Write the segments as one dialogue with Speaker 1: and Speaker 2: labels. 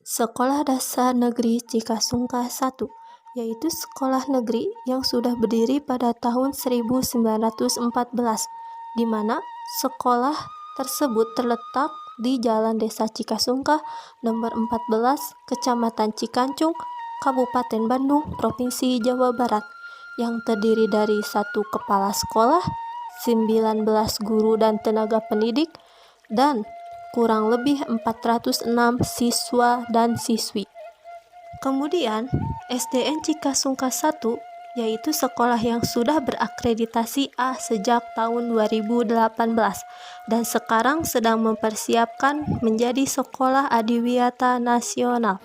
Speaker 1: Sekolah Dasar Negeri Cikasungka 1, yaitu sekolah negeri yang sudah berdiri pada tahun 1914, di mana sekolah tersebut terletak di Jalan Desa Cikasungka, nomor 14, Kecamatan Cikancung, Kabupaten Bandung, Provinsi Jawa Barat, yang terdiri dari 1 kepala sekolah, 19 guru dan tenaga pendidik, dan kurang lebih 406 siswa dan siswi. Kemudian, SDN Cikasungka 1, yaitu sekolah yang sudah berakreditasi A sejak tahun 2018 dan sekarang sedang mempersiapkan menjadi sekolah adiwiyata nasional.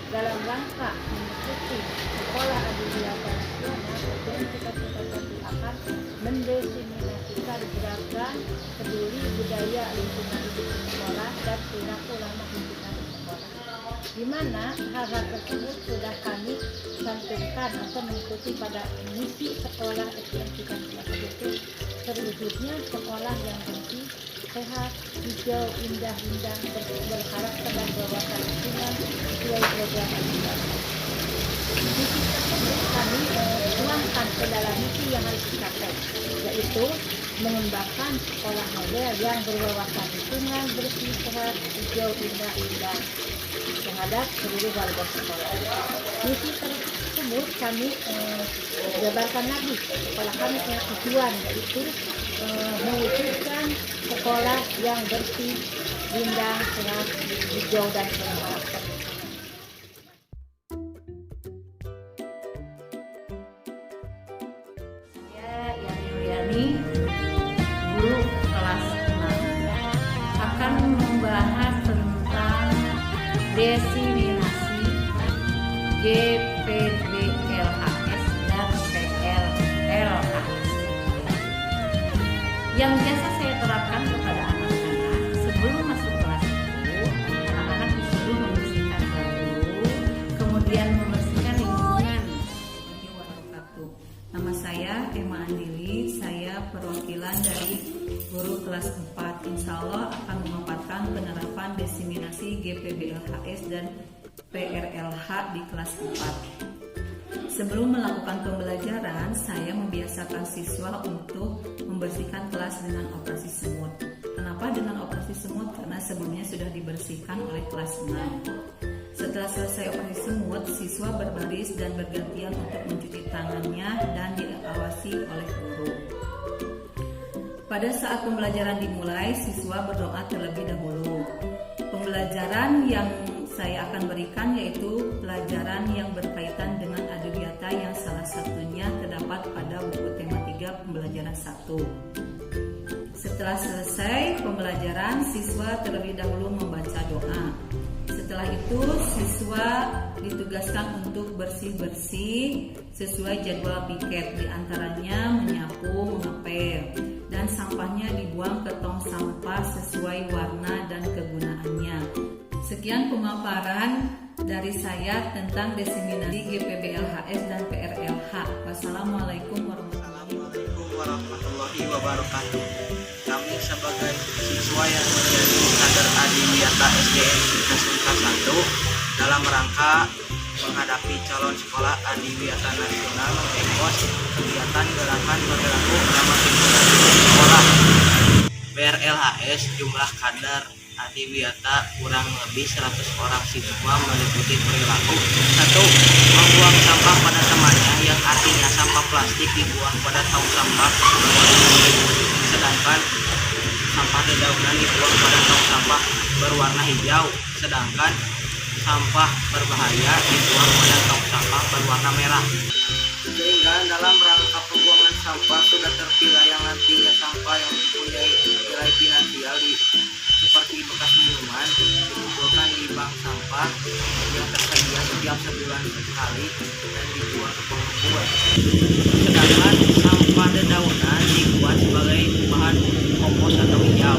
Speaker 2: Dalam rangka mengikuti sekolah adiwiyata nasional, SDN Cikasungka 1 akan mendiseminasikan gerakan peduli budaya lingkungan hidup di sekolah dan perilaku ramah lingkungan di sekolah, di mana hal-hal tersebut sudah kami cantumkan atau mengikuti pada misi sekolah SDN Cikasungka 1 itu terwujudnya sekolah yang bersih, sehat, hijau, indah, berkarakter dan berwawasan lingkungan sesuai program edukasi. Misi tersebut kami tuangkan ke dalam misi yang harus dicapai, yaitu mengembangkan sekolah model yang berwawasan lingkungan, bersih, sehat, hijau, indah terhadap seluruh warga sekolah. Misi tersebut kami jabarkan lagi. Sekolah kami punya tujuan, yaitu mewujudkan sekolah yang bersih, indah, sehat, hijau, dan berkarakter. Saya Yani Yuliani, guru kelas 6, akan membahas tentang desiminasi GPBLHS dan PRLHS yang biasa saya terapkan kepada anak-anak. Sebelum masuk kelas itu, anak-anak disuruh membersihkan dulu, kemudian membersihkan lingkungan. Nama saya Emma Andili, saya perwakilan dari guru kelas 4. Insya Allah akan memaparkan penerapan desiminasi GPBLHS dan PRLH di kelas 4. Sebelum melakukan pembelajaran, saya membiasakan siswa untuk membersihkan kelas dengan operasi semut. Kenapa dengan operasi semut? Karena sebelumnya sudah dibersihkan oleh kelas 6. Setelah selesai operasi semut, siswa berbaris dan bergantian untuk mencuci tangannya dan diawasi oleh guru. Pada saat pembelajaran dimulai, siswa berdoa terlebih dahulu. Pembelajaran yang saya akan berikan yaitu pelajaran yang berkaitan dengan adiwiyata yang salah satunya terdapat pada buku tema 3 pembelajaran 1. Setelah selesai pembelajaran, siswa terlebih dahulu membaca doa. Setelah itu, siswa ditugaskan untuk bersih-bersih sesuai jadwal piket, diantaranya menyapu, mengepel, dan sampahnya dibuang ke tong sampah sesuai warna dan kegunaannya. Sekian pemaparan dari saya tentang desiminasi GPBLHS dan PRLH. Wassalamualaikum
Speaker 3: warahmatullahi wabarakatuh. Kami sebagai siswa yang menjadi kader adiwiyata SDN Cikasungka 1 dalam rangka menghadapi calon sekolah adiwiyata nasional mengekos kegiatan gerakan perilaku ramah lingkungan di sekolah. PRLHS jumlah kader adiwiyata kurang lebih 100 orang siswa meliputi perilaku 1. Membuang sampah pada temannya, yang artinya sampah plastik dibuang pada tong sampah, sedangkan sampah dedaunan dibuang pada tong sampah berwarna hijau, sedangkan sampah berbahaya dibuang pada tong sampah berwarna merah. Sehingga dalam rangka pembuangan sampah sudah terpilah yang nantinya sampah yang mempunyai nilai finansial seperti bekas minuman dikumpulkan di bank sampah yang tersedia setiap sebulan sekali dan dijual ke pengumpul. Sedangkan sampah dedaunan dibuat sebagai bahan kompos atau hijau.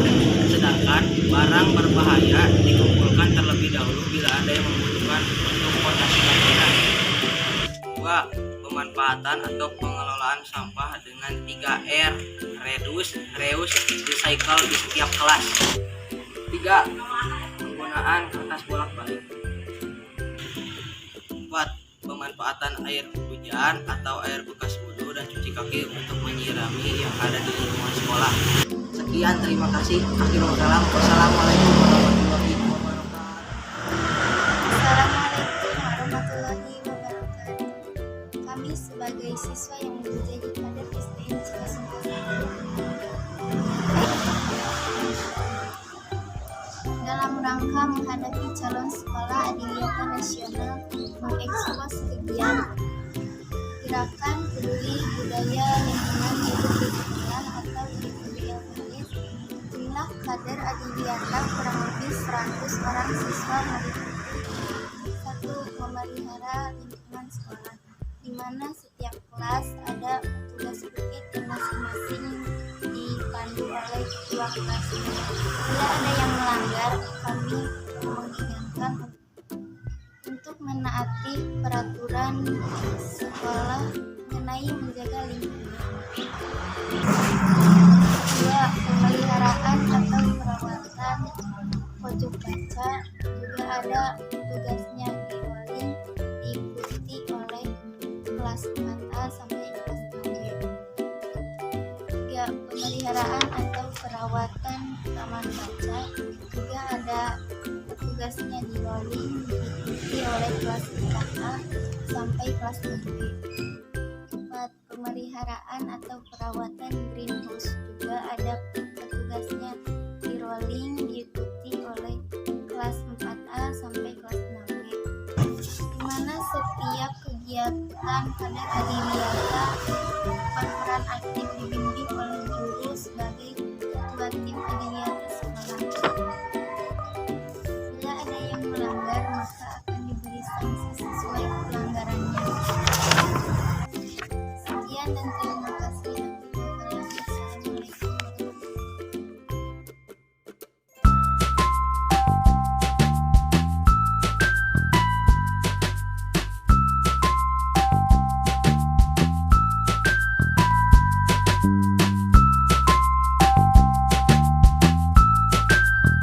Speaker 3: Sedangkan barang berbahaya dikumpulkan terlebih dahulu bila ada yang membutuhkan untuk potasi bangunan. 2. Pemanfaatan atau pengelolaan sampah dengan 3R, reduce, reuse, recycle di setiap kelas. 3. Penggunaan kertas bolak-balik. 4. Pemanfaatan air hujan atau air bekas wudhu dan cuci kaki untuk menyirami yang ada di lingkungan sekolah. Sekian, terima kasih. Akhirul kalam. Wassalamualaikum warahmatullahi wabarakatuh.
Speaker 4: Assalamualaikum warahmatullahi wabarakatuh. Kami sebagai siswa yang menjadi kader STM Cikasungka dalam rangka menghadapi calon sekolah Adiwiyata Nasional mengekspos kegiatan Gerakan Peduli Budaya Lingkungan Hidup di Sekolah atau GPBLHS. Jumlah kader Adiwiyata kurang lebih 100 orang siswa meliputi 1. Memelihara lingkungan sekolah, di mana setiap kelas ada petugas bukit yang masing-masing dipandu oleh ketua kelas. Bila ada yang melanggar, kami mengingatkan untuk menaati peraturan sekolah mengenai menjaga lingkungan. 2. Pemeliharaan atau perawatan pojok kaca, juga ada tugasnya di rolling, diikuti oleh kelas 4A sampai kelas 6B. 3. Pemeliharaan atau perawatan taman baca, juga ada tugasnya di rolling, diikuti oleh kelas 4A sampai kelas 6B. 4. Pemeliharaan atau perawatan greenhouse, juga ada petugasnya di rolling, diikuti oleh kelas 4A sampai kelas 6B. Di mana setiap kegiatan kader Adiwiyata berperan aktif dibimbing oleh guru sebagai ketua tim Adiwiyata sekolah. Bila ada yang melanggar, maka akan diberi sanksi sesuai pelanggarannya. Sekian dan terima kasih. Assalamualaikum warahmatullahi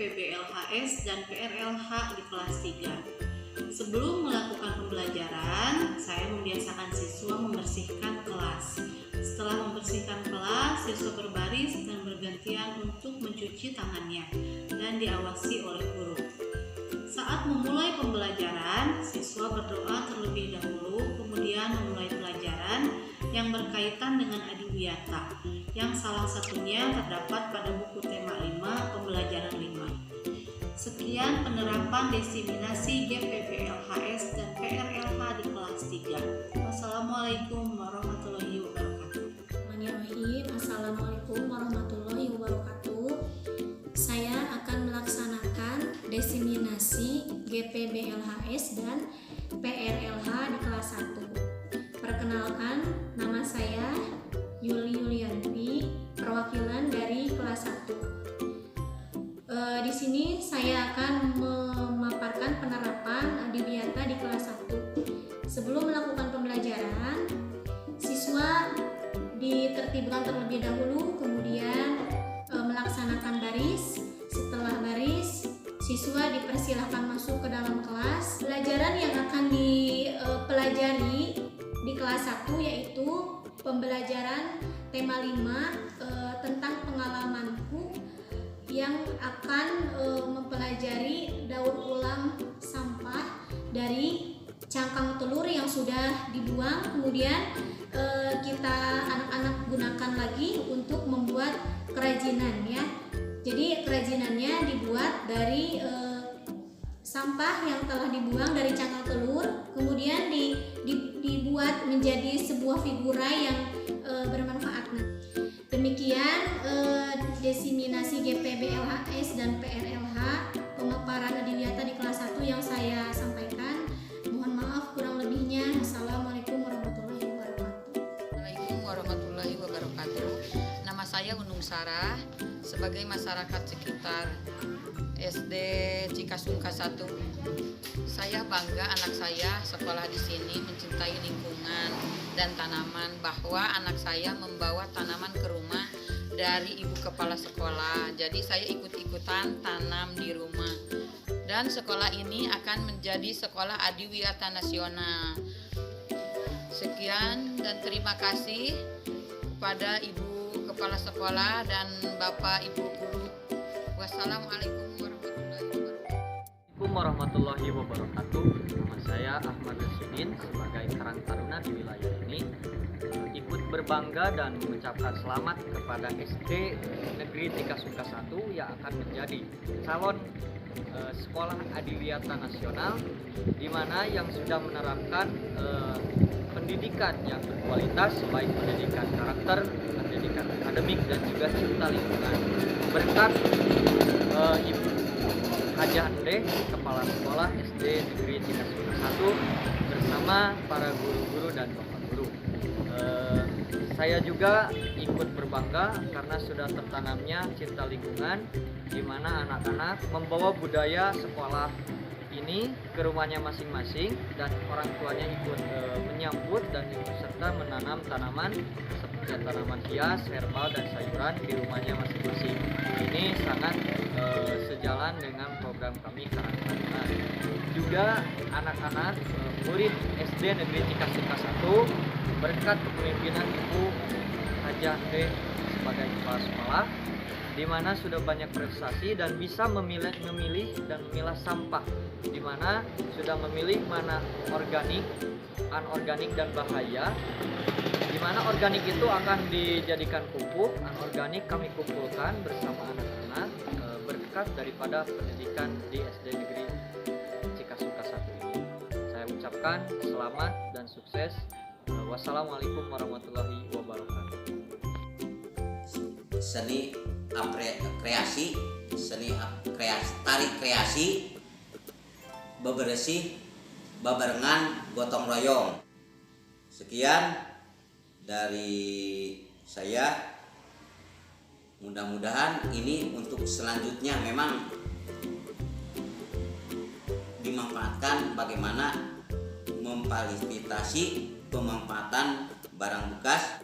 Speaker 2: GPBLHS dan PRLH di kelas 3. Sebelum melakukan pembelajaran, saya membiasakan siswa membersihkan kelas. Setelah membersihkan kelas, siswa berbaris dan bergantian untuk mencuci tangannya dan diawasi oleh guru. Saat memulai pembelajaran, siswa berdoa terlebih dahulu, kemudian memulai pelajaran yang berkaitan dengan adiwiyata, yang salah satunya terdapat pada buku tema 5, pembelajaran 5. Sekian penerapan desiminasi GPBLHS dan PRLH di kelas 3. Wassalamualaikum warahmatullahi wabarakatuh.
Speaker 1: Assalamualaikum warahmatullahi wabarakatuh. Saya akan melaksanakan desiminasi GPBLHS dan PRLH di kelas 1. Perkenalkan, nama saya Yuli Yulianti, perwakilan dari kelas 1. Di sini saya akan memaparkan penerapan adiwiyata di kelas 1. Sebelum melakukan pembelajaran, siswa ditertibkan terlebih dahulu, kemudian melaksanakan baris. Setelah baris, siswa dipersilahkan masuk ke dalam kelas. Pelajaran yang akan dipelajari di kelas 1 yaitu pembelajaran tema 5 tentang pengalamanku, yang akan mempelajari daur ulang sampah dari cangkang telur yang sudah dibuang, kemudian kita anak-anak gunakan lagi untuk membuat kerajinan ya. Jadi kerajinannya dibuat dari sampah yang telah dibuang dari cangkang telur, kemudian dibuat menjadi sebuah figura yang bermanfaat. Demikian desiminasi GPBLHS dan PRLH, pemaparan adiwiyata di kelas 1 yang saya sampaikan. Mohon maaf kurang lebihnya. Assalamualaikum warahmatullahi wabarakatuh.
Speaker 5: Assalamualaikum warahmatullahi wabarakatuh. Nama saya Unung Sarah, sebagai masyarakat sekitar SD Cikasungka 1. Saya bangga anak saya sekolah di sini, mencintai lingkungan dan tanaman, bahwa anak saya membawa tanaman ke rumah dari ibu kepala sekolah. Jadi saya ikut-ikutan tanam di rumah. Dan sekolah ini akan menjadi sekolah adiwiyata nasional. Sekian dan terima kasih kepada ibu kepala sekolah dan bapak ibu guru. Wassalamualaikum
Speaker 3: warahmatullahi wabarakatuh. Nama saya Ahmad Rasidin, sebagai Karang Taruna di wilayah ini ikut berbangga dan mengucapkan selamat kepada SD Negeri Cikasungka 1 yang akan menjadi calon sekolah adiwiyata nasional, di mana yang sudah menerapkan pendidikan yang berkualitas, baik pendidikan karakter, pendidikan akademik, dan juga cinta lingkungan. Berkat Ibu Hajah Ande, Kepala Sekolah SD Negeri Cikasungka 1, bersama para guru-guru dan bapak guru. Saya juga ikut berbangga karena sudah tertanamnya cinta lingkungan, di mana anak-anak membawa budaya sekolah ini ke rumahnya masing-masing, dan orang tuanya ikut menyambut dan ikut serta menanam tanaman seperti tanaman hias, herbal, dan sayuran di rumahnya masing-masing. Ini sangat sejalan dengan program kami Karang Taruna. Juga anak-anak murid SD Negeri Cikasungka 1 berkat kepemimpinan Ibu Hajah Ande sebagai kepala sekolah, di mana sudah banyak prestasi dan bisa memilih dan memilah sampah, di mana sudah memilih mana organik, anorganik, dan bahaya. Di mana organik itu akan dijadikan pupuk, anorganik kami kumpulkan bersama anak-anak berkat daripada pendidikan di SD Negeri Cikasungka 1 ini. Saya ucapkan selamat dan sukses. Wassalamualaikum warahmatullahi wabarakatuh.
Speaker 6: Seni kreasi, tari kreasi, bebersih, babarengan, gotong royong. Sekian dari saya. Mudah-mudahan ini untuk selanjutnya memang dimanfaatkan bagaimana memfasilitasi pemanfaatan barang bekas